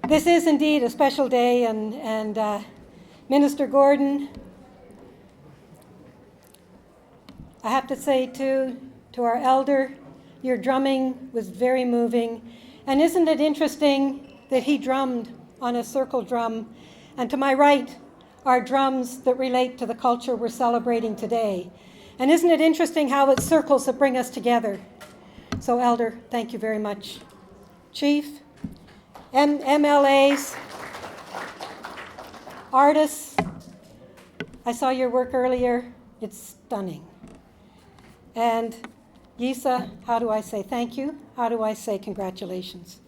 This is indeed a special day, and Minister Gordon, I have to say too, to our elder, your drumming was very moving. And isn't it interesting that he drummed on a circle drum? And to my right are drums that relate to the culture we're celebrating today. And isn't it interesting how it's circles that bring us together? So Elder, thank you very much. Chief, MLAs, artists, I saw your work earlier. It's stunning. And Yisa, how do I say thank you? How do I say congratulations?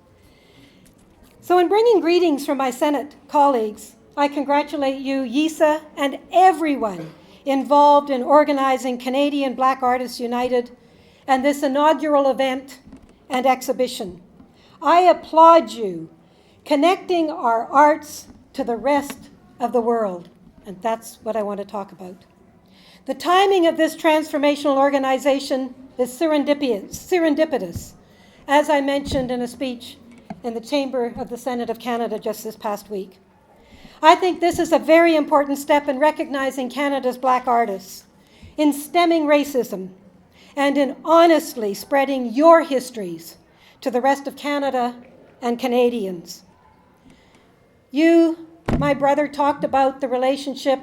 So in bringing greetings from my Senate colleagues, I congratulate you, Yisa, and everyone involved in organizing Canadian Black Artists United and this inaugural event and exhibition. I applaud you connecting our arts to the rest of the world, and that's what I want to talk about. The timing of this transformational organization is serendipitous, as I mentioned in a speech in the Chamber of the Senate of Canada just this past week. I think this is a very important step in recognizing Canada's Black artists, in stemming racism, and in honestly spreading your histories to the rest of Canada and Canadians. You, my brother, talked about the relationship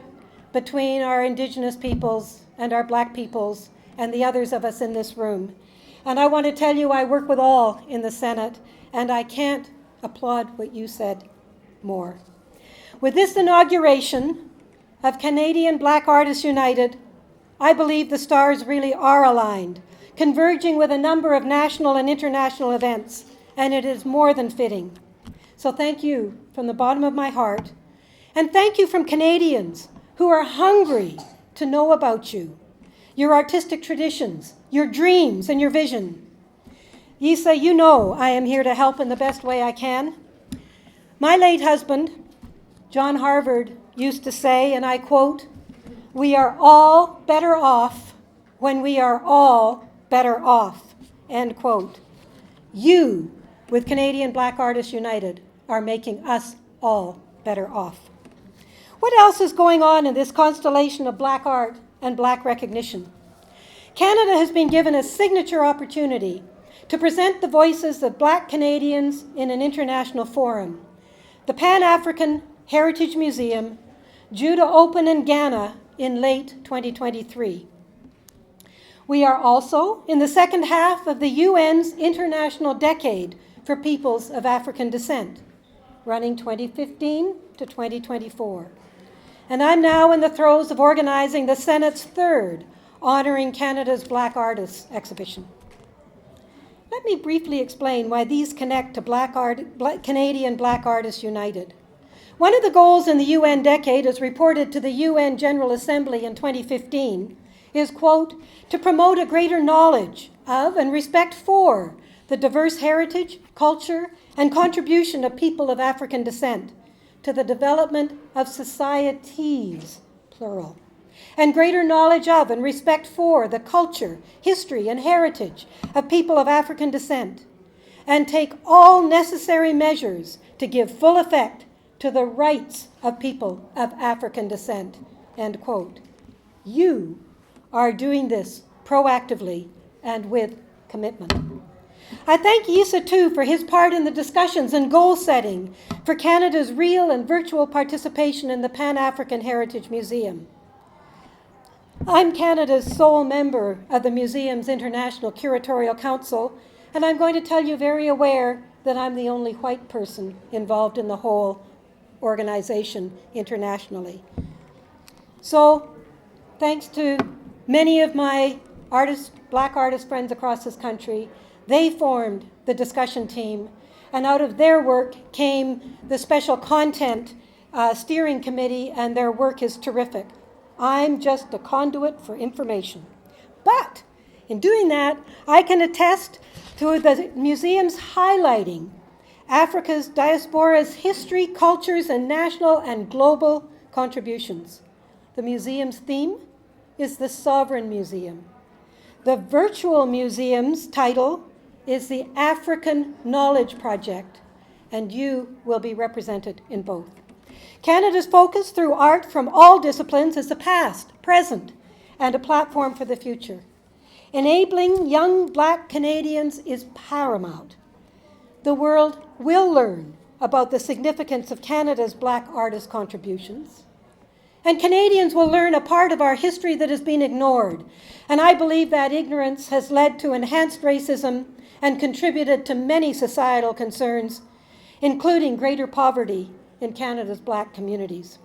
between our Indigenous peoples and our Black peoples and the others of us in this room. And I want to tell you, I work with all in the Senate, and I can't applaud what you said more. With this inauguration of Canadian Black Artists United, I believe the stars really are aligned, converging with a number of national and international events, and it is more than fitting. So thank you from the bottom of my heart, and thank you from Canadians who are hungry to know about you, your artistic traditions, your dreams, and your vision. Yisa, you know I am here to help in the best way I can. My late husband, John Harvard, used to say, and I quote, "We are all better off when we are all better off," end quote. You, with Canadian Black Artists United, are making us all better off. What else is going on in this constellation of Black art and Black recognition? Canada has been given a signature opportunity to present the voices of Black Canadians in an international forum. The Pan-African Heritage Museum, due to open in Ghana in late 2023. We are also in the second half of the UN's International Decade for Peoples of African Descent, running 2015 to 2024. And I'm now in the throes of organizing the Senate's third Honoring Canada's Black Artists exhibition. Let me briefly explain why these connect to Canadian Black Artists United. One of the goals in the UN Decade, as reported to the UN General Assembly in 2015, is, quote, to promote a greater knowledge of and respect for the diverse heritage, culture, and contribution of people of African descent to the development of societies, plural, and greater knowledge of and respect for the culture, history, and heritage of people of African descent, and take all necessary measures to give full effect to the rights of people of African descent, end quote. You are doing this proactively and with commitment. I thank Yisa, too, for his part in the discussions and goal setting for Canada's real and virtual participation in the Pan-African Heritage Museum. I'm Canada's sole member of the museum's International Curatorial Council, and I'm going to tell you very aware that I'm the only white person involved in the whole organization internationally. So, thanks to many of my Black artist friends across this country, they formed the discussion team, and out of their work came the special content steering committee, and their work is terrific. I'm just a conduit for information. But in doing that, I can attest to the museum's highlighting Africa's diaspora's history, cultures, and national and global contributions. The museum's theme is the Sovereign Museum. The virtual museum's title is the African Knowledge Project, and you will be represented in both. Canada's focus through art from all disciplines is the past, present, and a platform for the future. Enabling young Black Canadians is paramount. The world will learn about the significance of Canada's Black artist contributions. And Canadians will learn a part of our history that has been ignored. And I believe that ignorance has led to enhanced racism and contributed to many societal concerns, including greater poverty in Canada's Black communities.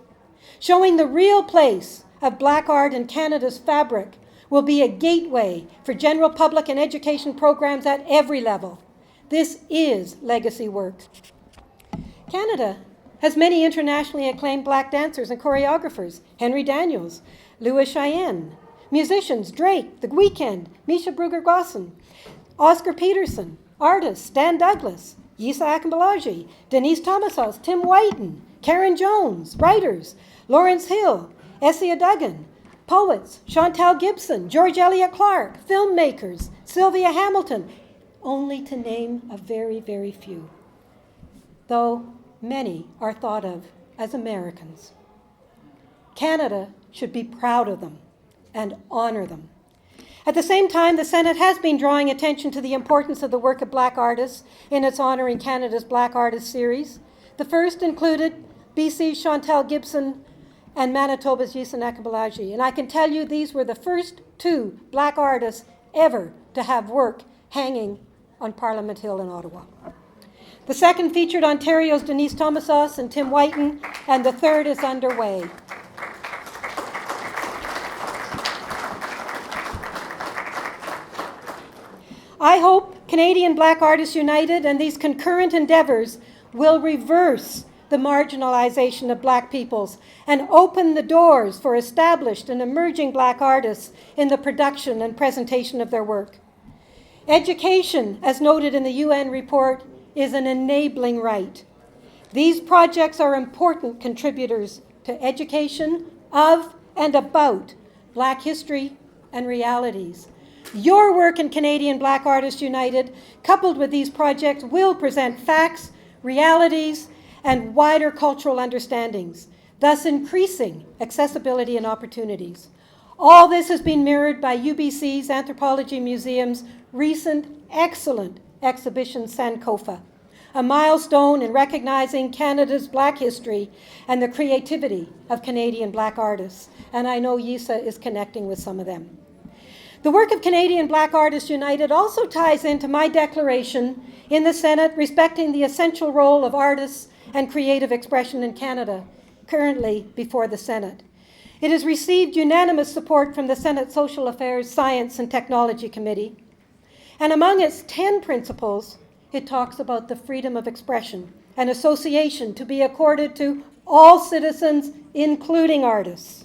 Showing the real place of Black art in Canada's fabric will be a gateway for general public and education programs at every level. This is legacy work. Canada has many internationally acclaimed Black dancers and choreographers: Henry Daniels, Louis Cheyenne, musicians Drake, The Weeknd, Misha Bruger-Gosson, Oscar Peterson, artists Stan Douglas, Yisa Akinbolaji, Denise Thomasos, Tim Whiten, Karen Jones, writers Lawrence Hill, Essia Duggan, poets Chantal Gibson, George Eliot Clark, filmmakers Sylvia Hamilton, only to name a very, very few, though many are thought of as Americans. Canada should be proud of them and honor them. At the same time, the Senate has been drawing attention to the importance of the work of Black artists in its Honouring Canada's Black Artists series. The first included BC's Chantal Gibson and Manitoba's Yisa Akinbolaji. And I can tell you these were the first two Black artists ever to have work hanging on Parliament Hill in Ottawa. The second featured Ontario's Denise Thomasos and Tim Whiten, and the third is underway. I hope Canadian Black Artists United and these concurrent endeavours will reverse the marginalization of Black peoples and open the doors for established and emerging Black artists in the production and presentation of their work. Education, as noted in the UN report, is an enabling right. These projects are important contributors to education of and about Black history and realities. Your work in Canadian Black Artists United, coupled with these projects, will present facts, realities, and wider cultural understandings, thus increasing accessibility and opportunities. All this has been mirrored by UBC's Anthropology Museum's recent excellent exhibition Sankofa, a milestone in recognizing Canada's Black history and the creativity of Canadian Black artists. And I know Yisa is connecting with some of them. The work of Canadian Black Artists United also ties into my declaration in the Senate respecting the essential role of artists and creative expression in Canada, currently before the Senate. It has received unanimous support from the Senate Social Affairs, Science and Technology Committee. And among its 10 principles, it talks about the freedom of expression and association to be accorded to all citizens, including artists.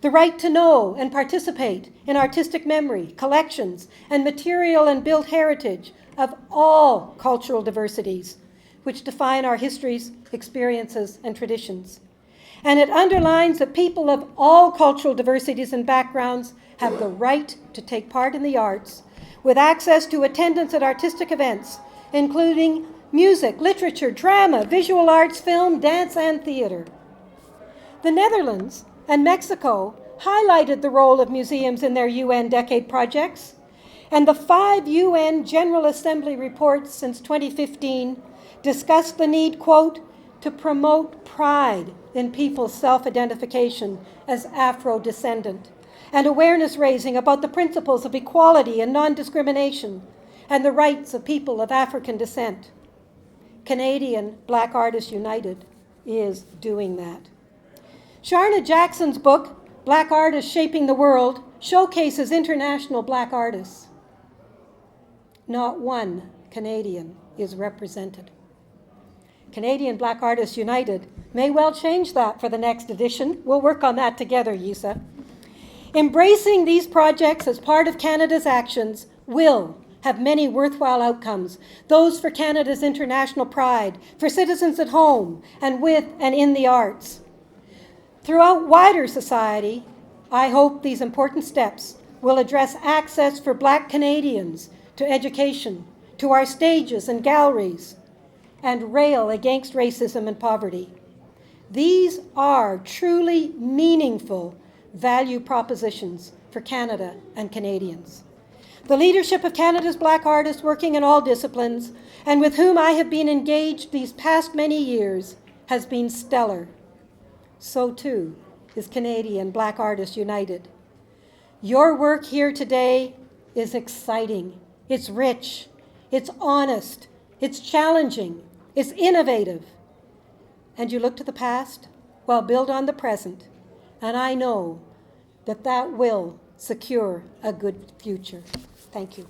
The right to know and participate in artistic memory, collections, and material and built heritage of all cultural diversities, which define our histories, experiences, and traditions. And it underlines that people of all cultural diversities and backgrounds have the right to take part in the arts, with access to attendance at artistic events, including music, literature, drama, visual arts, film, dance, and theater. The Netherlands and Mexico highlighted the role of museums in their UN Decade projects, and the 5 UN General Assembly reports since 2015 discussed the need, quote, to promote pride in people's self-identification as Afro-descendant, and awareness raising about the principles of equality and non-discrimination and the rights of people of African descent. Canadian Black Artists United is doing that. Sharna Jackson's book, Black Artists Shaping the World, showcases international Black artists. Not one Canadian is represented. Canadian Black Artists United may well change that for the next edition. We'll work on that together, Yisa. Embracing these projects as part of Canada's actions will have many worthwhile outcomes, those for Canada's international pride, for citizens at home and with and in the arts. Throughout wider society, I hope these important steps will address access for Black Canadians to education, to our stages and galleries, and rail against racism and poverty. These are truly meaningful value propositions for Canada and Canadians. The leadership of Canada's Black artists working in all disciplines and with whom I have been engaged these past many years has been stellar. So too is Canadian Black Artists United. Your work here today is exciting, it's rich, it's honest, it's challenging, it's innovative. And you look to the past, well, build on the present, and I know that that will secure a good future. Thank you.